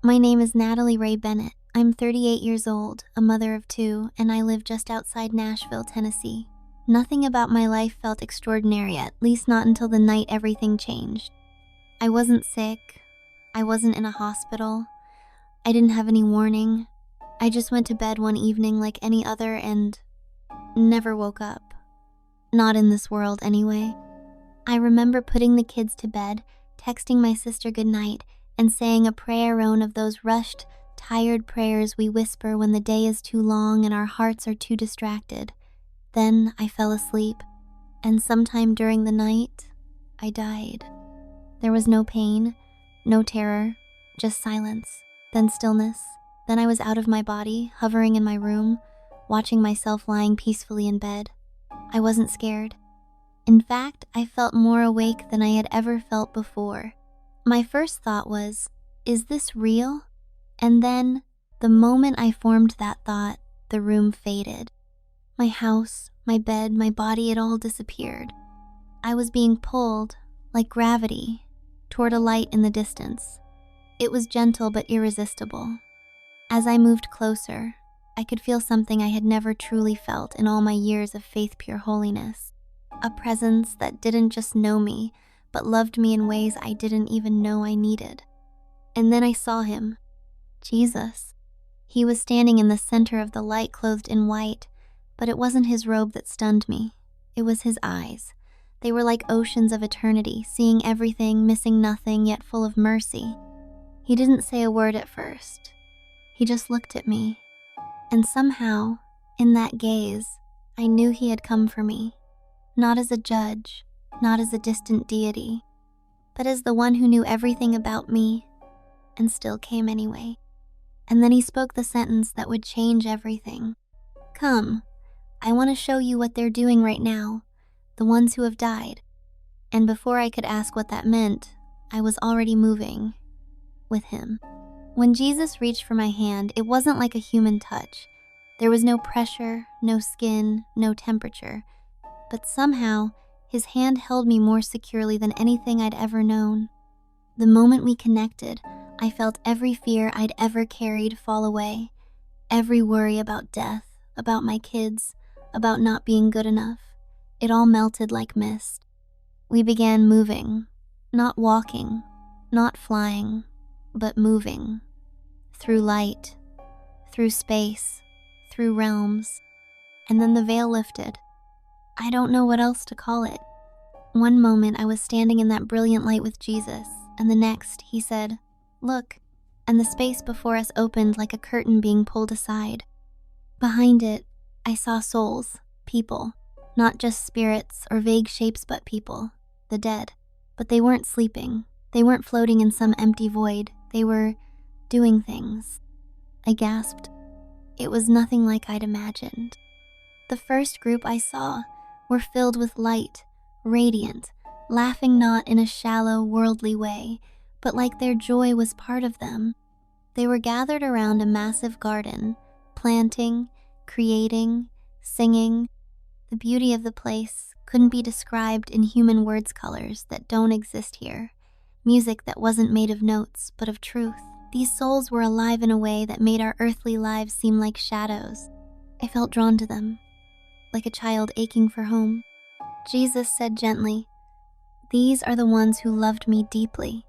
My name is Natalie Bennett. I'm 38 years old, a mother of two, and I live just outside Nashville, Tennessee. Nothing about my life felt extraordinary, at least not until the night everything changed. I wasn't sick. I wasn't in a hospital. I didn't have any warning. I just went to bed one evening like any other and never woke up. Not in this world, anyway. I remember putting the kids to bed, texting my sister goodnight, and saying a prayer, one of those rushed, tired prayers we whisper when the day is too long and our hearts are too distracted. Then I fell asleep, and sometime during the night, I died. There was no pain, no terror, just silence, then stillness. Then I was out of my body, hovering in my room, watching myself lying peacefully in bed. I wasn't scared. In fact, I felt more awake than I had ever felt before. My first thought was, is this real? And then, the moment I formed that thought, the room faded. My house, my bed, my body, it all disappeared. I was being pulled, like gravity, toward a light in the distance. It was gentle but irresistible. As I moved closer, I could feel something I had never truly felt in all my years of faith, pure holiness. A presence that didn't just know me, but loved me in ways I didn't even know I needed. And then I saw him, Jesus. He was standing in the center of the light, clothed in white, but it wasn't his robe that stunned me. It was his eyes. They were like oceans of eternity, seeing everything, missing nothing, yet full of mercy. He didn't say a word at first. He just looked at me. And somehow, in that gaze, I knew he had come for me. Not as a judge, not as a distant deity, but as the one who knew everything about me and still came anyway. And then he spoke the sentence that would change everything. Come, I want to show you what they're doing right now, the ones who have died. And before I could ask what that meant, I was already moving with him. When Jesus reached for my hand, it wasn't like a human touch. There was no pressure, no skin, no temperature. But somehow, his hand held me more securely than anything I'd ever known. The moment we connected, I felt every fear I'd ever carried fall away. Every worry about death, about my kids, about not being good enough. It all melted like mist. We began moving, not walking, not flying, but moving. Through light, through space, through realms. And then the veil lifted. I don't know what else to call it. One moment I was standing in that brilliant light with Jesus, and the next he said, "Look," and the space before us opened like a curtain being pulled aside. Behind it, I saw souls, people, not just spirits or vague shapes, but people, the dead. But they weren't sleeping. They weren't floating in some empty void. They were doing things. I gasped. It was nothing like I'd imagined. The first group I saw were filled with light, radiant, laughing not in a shallow, worldly way, but like their joy was part of them. They were gathered around a massive garden, planting, creating, singing. The beauty of the place couldn't be described in human words colors that don't exist here. Music that wasn't made of notes, but of truth. These souls were alive in a way that made our earthly lives seem like shadows. I felt drawn to them, like a child aching for home. Jesus said gently, "These are the ones who loved me deeply.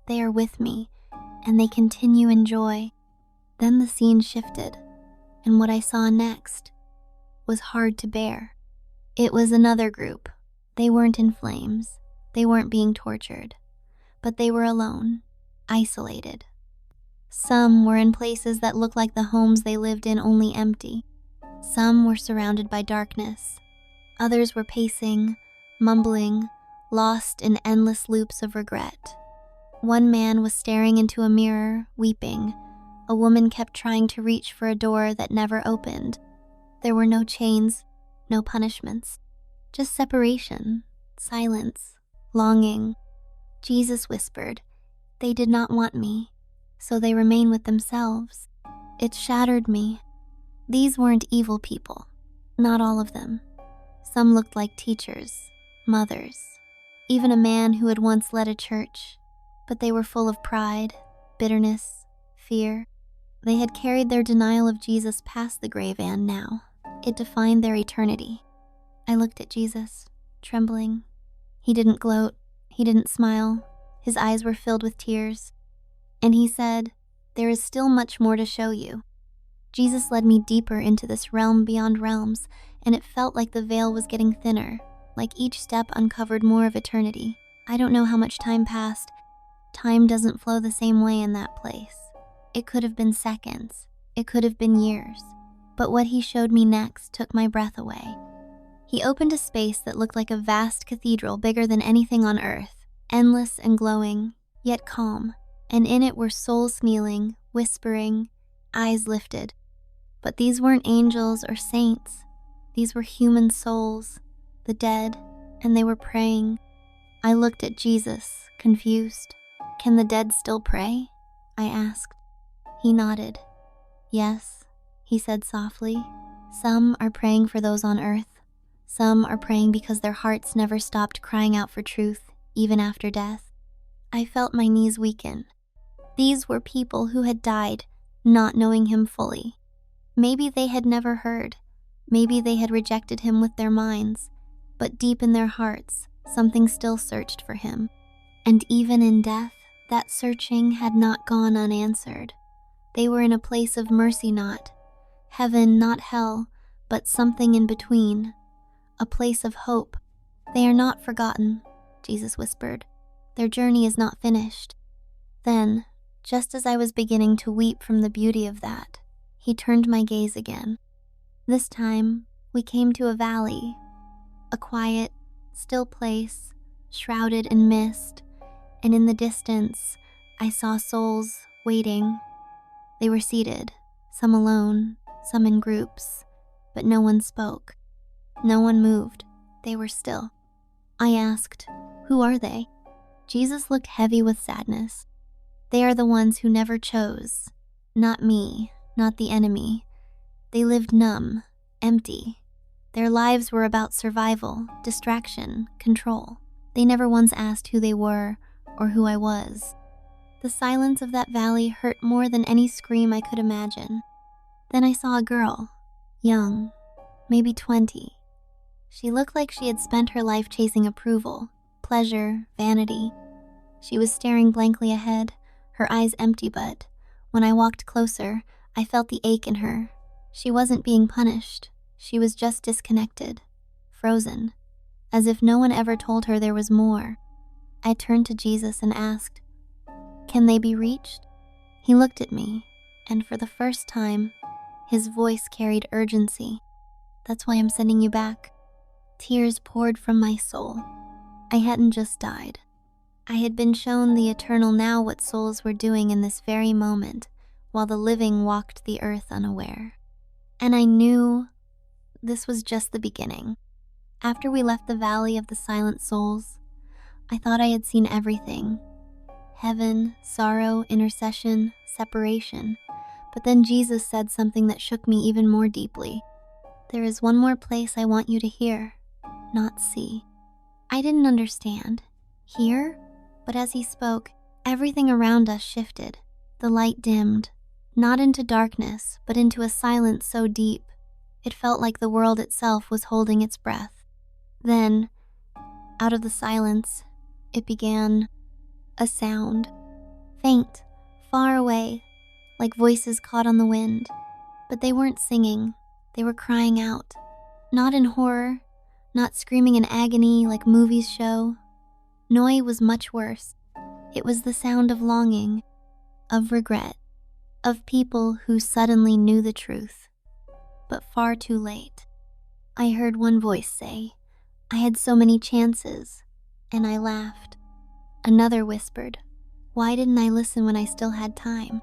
They are with me, and they continue in joy." Then the scene shifted, and what I saw next was hard to bear. It was another group. They weren't in flames. They weren't being tortured. But they were alone, isolated. Some were in places that looked like the homes they lived in, only empty. Some were surrounded by darkness. Others were pacing, mumbling, lost in endless loops of regret. One man was staring into a mirror, weeping. A woman kept trying to reach for a door that never opened. There were no chains, no punishments, just separation, silence, longing. Jesus whispered, "They did not want me, so they remain with themselves." It shattered me. These weren't evil people, not all of them. Some looked like teachers, mothers, even a man who had once led a church, but they were full of pride, bitterness, fear. They had carried their denial of Jesus past the grave, and now it defined their eternity. I looked at Jesus, trembling. He didn't gloat. He didn't smile. His eyes were filled with tears. And he said, "There is still much more to show you." Jesus led me deeper into this realm beyond realms, and it felt like the veil was getting thinner, like each step uncovered more of eternity. I don't know how much time passed. Time doesn't flow the same way in that place. It could have been seconds. It could have been years. But what he showed me next took my breath away. He opened a space that looked like a vast cathedral, bigger than anything on earth, endless and glowing, yet calm, and in it were souls kneeling, whispering, eyes lifted. But these weren't angels or saints. These were human souls, the dead, and they were praying. I looked at Jesus, confused. "Can the dead still pray?" I asked. He nodded. "Yes," he said softly. "Some are praying for those on earth. Some are praying because their hearts never stopped crying out for truth, even after death." I felt my knees weaken. These were people who had died, not knowing him fully. Maybe they had never heard. Maybe they had rejected him with their minds. But deep in their hearts, something still searched for him. And even in death, that searching had not gone unanswered. They were in a place of mercy, not heaven, not hell, but something in between. A place of hope. "They are not forgotten," Jesus whispered. "Their journey is not finished." Then, just as I was beginning to weep from the beauty of that, he turned my gaze again. This time, we came to a valley, a quiet, still place, shrouded in mist, and in the distance, I saw souls waiting. They were seated, some alone, some in groups, but no one spoke. No one moved. They were still. I asked, "Who are they?" Jesus looked heavy with sadness. "They are the ones who never chose. Not me, not the enemy. They lived numb, empty. Their lives were about survival, distraction, control. They never once asked who they were or who I was." The silence of that valley hurt more than any scream I could imagine. Then I saw a girl, young, maybe 20. She looked like she had spent her life chasing approval, pleasure, vanity. She was staring blankly ahead, her eyes empty, but when I walked closer, I felt the ache in her. She wasn't being punished. She was just disconnected, frozen, as if no one ever told her there was more. I turned to Jesus and asked, "Can they be reached?" He looked at me, and for the first time, his voice carried urgency. "That's why I'm sending you back." Tears poured from my soul. I hadn't just died. I had been shown the eternal now, what souls were doing in this very moment, while the living walked the earth unaware. And I knew this was just the beginning. After we left the valley of the silent souls, I thought I had seen everything. Heaven, sorrow, intercession, separation. But then Jesus said something that shook me even more deeply. "There is one more place I want you to hear, not see." I didn't understand. Hear? But as he spoke, everything around us shifted. The light dimmed, not into darkness, but into a silence so deep, it felt like the world itself was holding its breath. Then, out of the silence, it began a sound. Faint, far away, like voices caught on the wind. But they weren't singing, they were crying out. Not in horror, not screaming in agony like movies show. Noise was much worse. It was the sound of longing, of regret, of people who suddenly knew the truth, but far too late. I heard one voice say, "I had so many chances," and I laughed. Another whispered, "Why didn't I listen when I still had time?"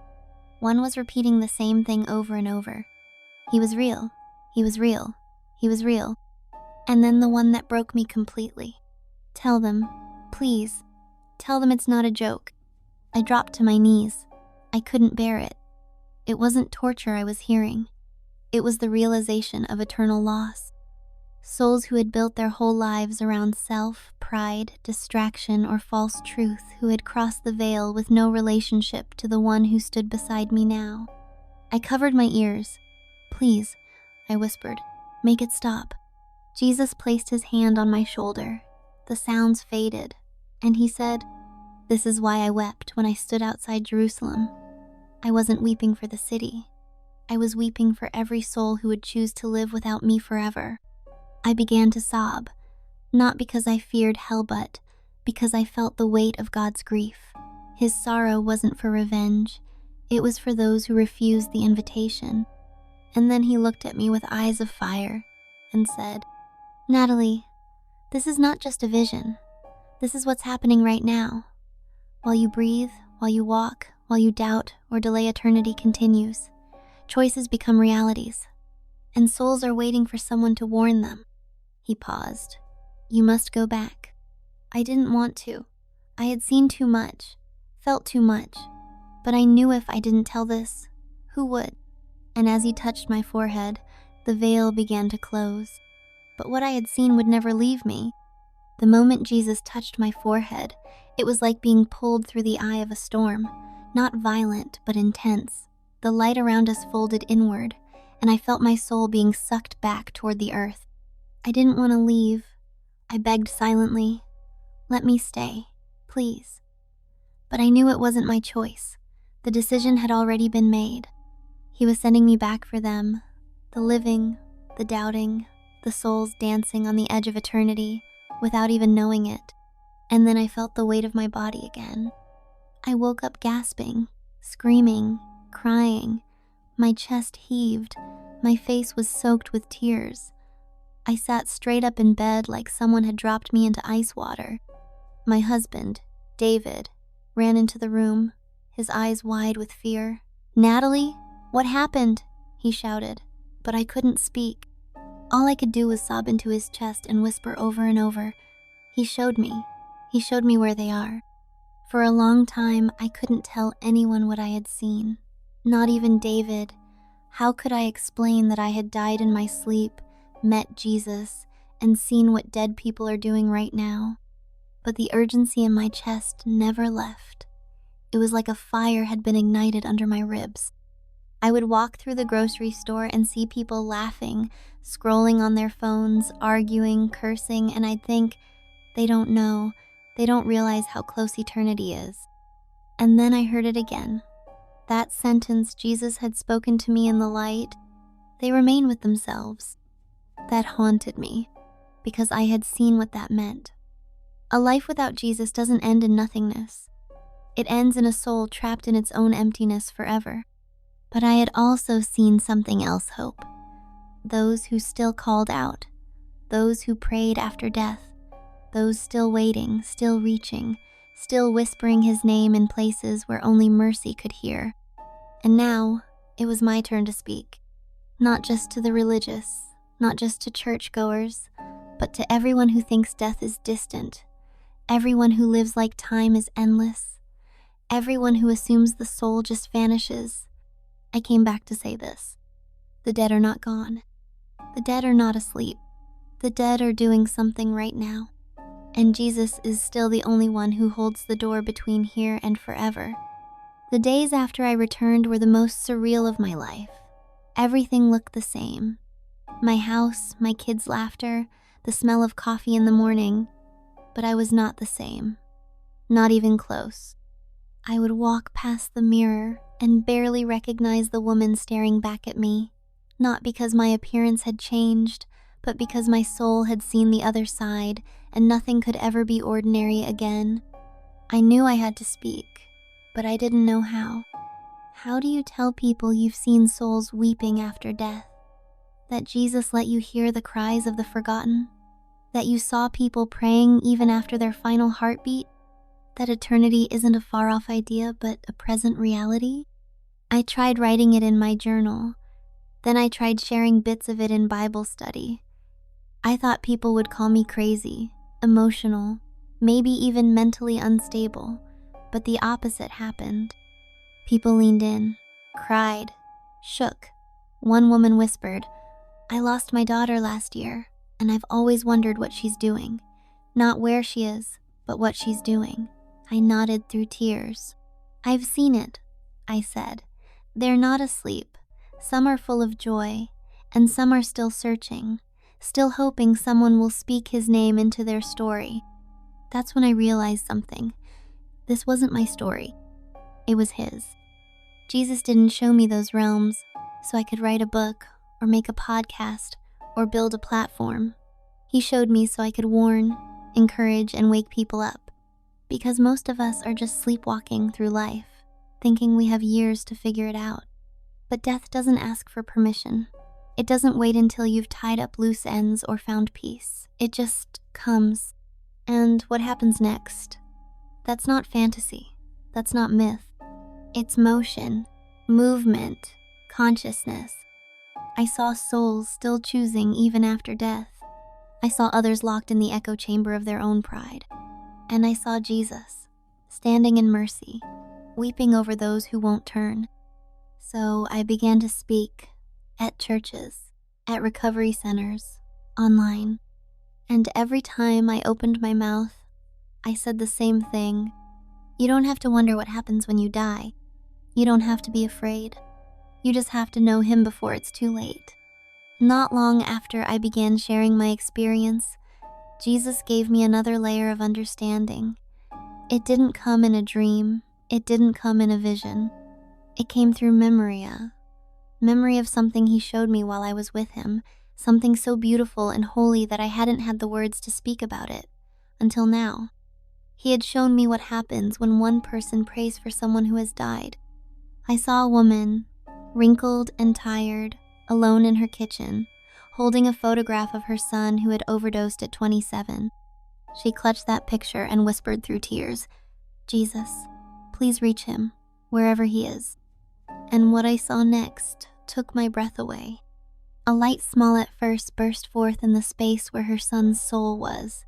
One was repeating the same thing over and over. "He was real, he was real, he was real." And then the one that broke me completely. "Tell them, please, tell them it's not a joke." I dropped to my knees. I couldn't bear it. It wasn't torture I was hearing. It was the realization of eternal loss. Souls who had built their whole lives around self, pride, distraction, or false truth, who had crossed the veil with no relationship to the one who stood beside me now. I covered my ears. "Please," I whispered, "make it stop." Jesus placed his hand on my shoulder. The sounds faded, and he said, "This is why I wept when I stood outside Jerusalem. I wasn't weeping for the city. I was weeping for every soul who would choose to live without me forever." I began to sob, not because I feared hell, but because I felt the weight of God's grief. His sorrow wasn't for revenge. It was for those who refused the invitation. And then he looked at me with eyes of fire and said, "Natalie, this is not just a vision. This is what's happening right now. While you breathe, while you walk, while you doubt or delay, eternity continues. Choices become realities, and souls are waiting for someone to warn them." He paused. "You must go back." I didn't want to. I had seen too much, felt too much, but I knew if I didn't tell this, who would? And as he touched my forehead, the veil began to close. But what I had seen would never leave me. The moment Jesus touched my forehead, it was like being pulled through the eye of a storm, not violent, but intense. The light around us folded inward, and I felt my soul being sucked back toward the earth. I didn't want to leave. I begged silently, "Let me stay, please." But I knew it wasn't my choice. The decision had already been made. He was sending me back for them, the living, the doubting, the souls dancing on the edge of eternity without even knowing it. And then I felt the weight of my body again. I woke up gasping, screaming, crying. My chest heaved. My face was soaked with tears. I sat straight up in bed like someone had dropped me into ice water. My husband, David, ran into the room, his eyes wide with fear. "Natalie, what happened?" he shouted, but I couldn't speak. All I could do was sob into his chest and whisper over and over, He showed me where they are." For a long time, I couldn't tell anyone what I had seen, not even David. How could I explain that I had died in my sleep, met Jesus, and seen what dead people are doing right now? But the urgency in my chest never left. It was like a fire had been ignited under my ribs. I would walk through the grocery store and see people laughing, scrolling on their phones, arguing, cursing, and I'd think, they don't know, they don't realize how close eternity is. And then I heard it again. That sentence Jesus had spoken to me in the light, "They remain with themselves." That haunted me, because I had seen what that meant. A life without Jesus doesn't end in nothingness. It ends in a soul trapped in its own emptiness forever. But I had also seen something else, hope. Those who still called out, those who prayed after death, those still waiting, still reaching, still whispering his name in places where only mercy could hear. And now, it was my turn to speak. Not just to the religious, not just to churchgoers, but to everyone who thinks death is distant, everyone who lives like time is endless, everyone who assumes the soul just vanishes. I came back to say this. The dead are not gone. The dead are not asleep. The dead are doing something right now. And Jesus is still the only one who holds the door between here and forever. The days after I returned were the most surreal of my life. Everything looked the same. My house, my kids' laughter, the smell of coffee in the morning. But I was not the same. Not even close. I would walk past the mirror and barely recognize the woman staring back at me, not because my appearance had changed, but because my soul had seen the other side and nothing could ever be ordinary again. I knew I had to speak, but I didn't know how. How do you tell people you've seen souls weeping after death? That Jesus let you hear the cries of the forgotten? That you saw people praying even after their final heartbeat? That eternity isn't a far-off idea, but a present reality? I tried writing it in my journal. Then I tried sharing bits of it in Bible study. I thought people would call me crazy, emotional, maybe even mentally unstable, but the opposite happened. People leaned in, cried, shook. One woman whispered, "I lost my daughter last year, and I've always wondered what she's doing. Not where she is, but what she's doing. I nodded through tears. I've seen it, I said. They're not asleep. Some are full of joy, and some are still searching, still hoping someone will speak his name into their story. That's when I realized something. This wasn't my story. It was his. Jesus didn't show me those realms so I could write a book or make a podcast or build a platform. He showed me so I could warn, encourage, and wake people up. Because most of us are just sleepwalking through life, thinking we have years to figure it out. But death doesn't ask for permission. It doesn't wait until you've tied up loose ends or found peace. It just comes. And what happens next? That's not fantasy. That's not myth. It's motion, movement, consciousness. I saw souls still choosing even after death. I saw others locked in the echo chamber of their own pride. And I saw Jesus, standing in mercy, weeping over those who won't turn. So I began to speak at churches, at recovery centers, online. And every time I opened my mouth, I said the same thing. You don't have to wonder what happens when you die. You don't have to be afraid. You just have to know him before it's too late. Not long after I began sharing my experience, Jesus gave me another layer of understanding. It didn't come in a dream. It didn't come in a vision. It came through memory of something he showed me while I was with him, something so beautiful and holy that I hadn't had the words to speak about it until now. He had shown me what happens when one person prays for someone who has died. I saw a woman, wrinkled and tired, alone in her kitchen, holding a photograph of her son who had overdosed at 27. She clutched that picture and whispered through tears, "Jesus, please reach him, wherever he is." And what I saw next took my breath away. A light smile at first burst forth in the space where her son's soul was.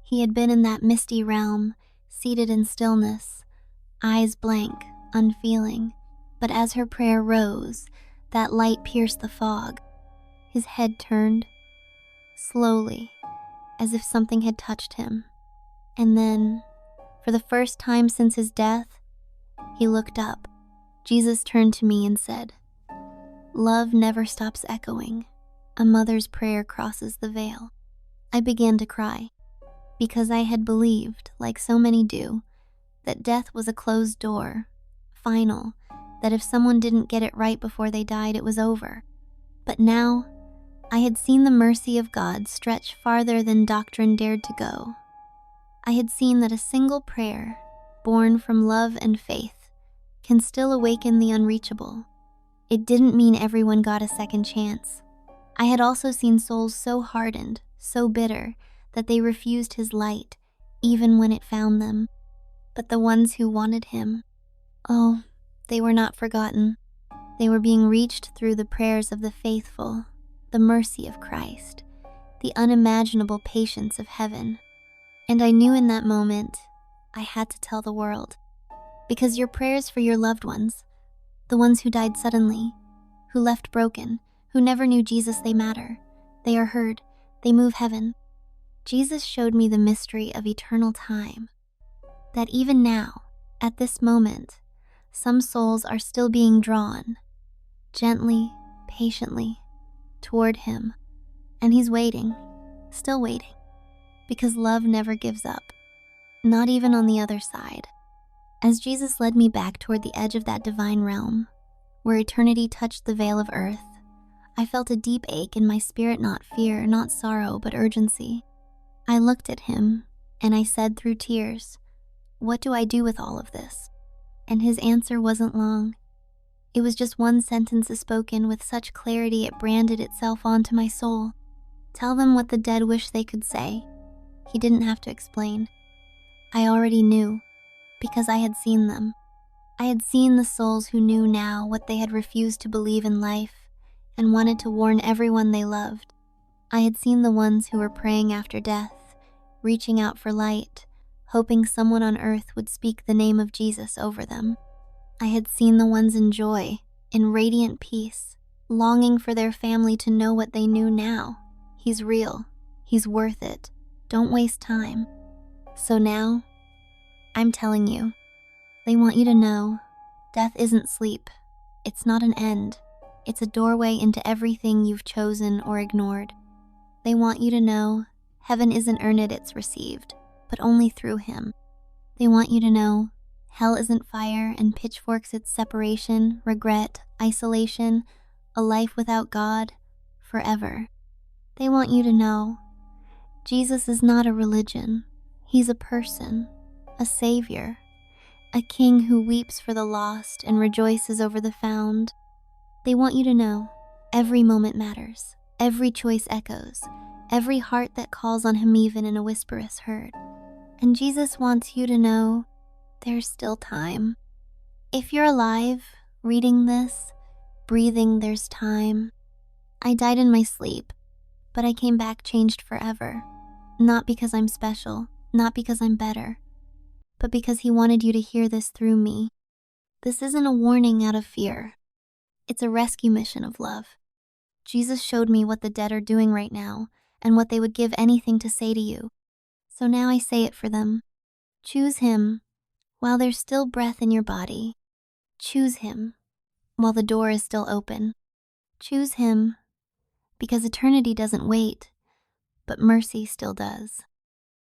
He had been in that misty realm, seated in stillness, eyes blank, unfeeling. But as her prayer rose, that light pierced the fog. His head turned, slowly, as if something had touched him. And then, for the first time since his death, he looked up. Jesus turned to me and said, "Love never stops echoing. A mother's prayer crosses the veil." I began to cry, because I had believed, like so many do, that death was a closed door, final, that if someone didn't get it right before they died, it was over. But now, I had seen the mercy of God stretch farther than doctrine dared to go. I had seen that a single prayer, born from love and faith, can still awaken the unreachable. It didn't mean everyone got a second chance. I had also seen souls so hardened, so bitter, that they refused his light, even when it found them. But the ones who wanted him, oh, they were not forgotten. They were being reached through the prayers of the faithful, the mercy of Christ, the unimaginable patience of heaven. And I knew in that moment, I had to tell the world. Because your prayers for your loved ones, the ones who died suddenly, who left broken, who never knew Jesus, they matter. They are heard. They move heaven. Jesus showed me the mystery of eternal time. That even now, at this moment, some souls are still being drawn, gently, patiently, toward him. And he's waiting, still waiting, because love never gives up, not even on the other side. As Jesus led me back toward the edge of that divine realm, where eternity touched the veil of earth, I felt a deep ache in my spirit, not fear, not sorrow, but urgency. I looked at him, and I said through tears, "What do I do with all of this?" And his answer wasn't long. It was just one sentence spoken with such clarity it branded itself onto my soul. "Tell them what the dead wish they could say." He didn't have to explain. I already knew, because I had seen them. I had seen the souls who knew now what they had refused to believe in life and wanted to warn everyone they loved. I had seen the ones who were praying after death, reaching out for light, hoping someone on earth would speak the name of Jesus over them. I had seen the ones in joy, in radiant peace, longing for their family to know what they knew now. He's real. He's worth it. Don't waste time. So now, I'm telling you, they want you to know death isn't sleep. It's not an end. It's a doorway into everything you've chosen or ignored. They want you to know heaven isn't earned, it's received, but only through Him. They want you to know hell isn't fire and pitchforks, it's separation, regret, isolation, a life without God, forever. They want you to know Jesus is not a religion. He's a person, a savior, a king who weeps for the lost and rejoices over the found. They want you to know every moment matters, every choice echoes, every heart that calls on Him even in a whisper is heard. And Jesus wants you to know there's still time. If you're alive, reading this, breathing, there's time. I died in my sleep, but I came back changed forever. Not because I'm special, not because I'm better, but because He wanted you to hear this through me. This isn't a warning out of fear. It's a rescue mission of love. Jesus showed me what the dead are doing right now and what they would give anything to say to you. So now I say it for them. Choose Him while there's still breath in your body. Choose Him while the door is still open. Choose Him because eternity doesn't wait, but mercy still does.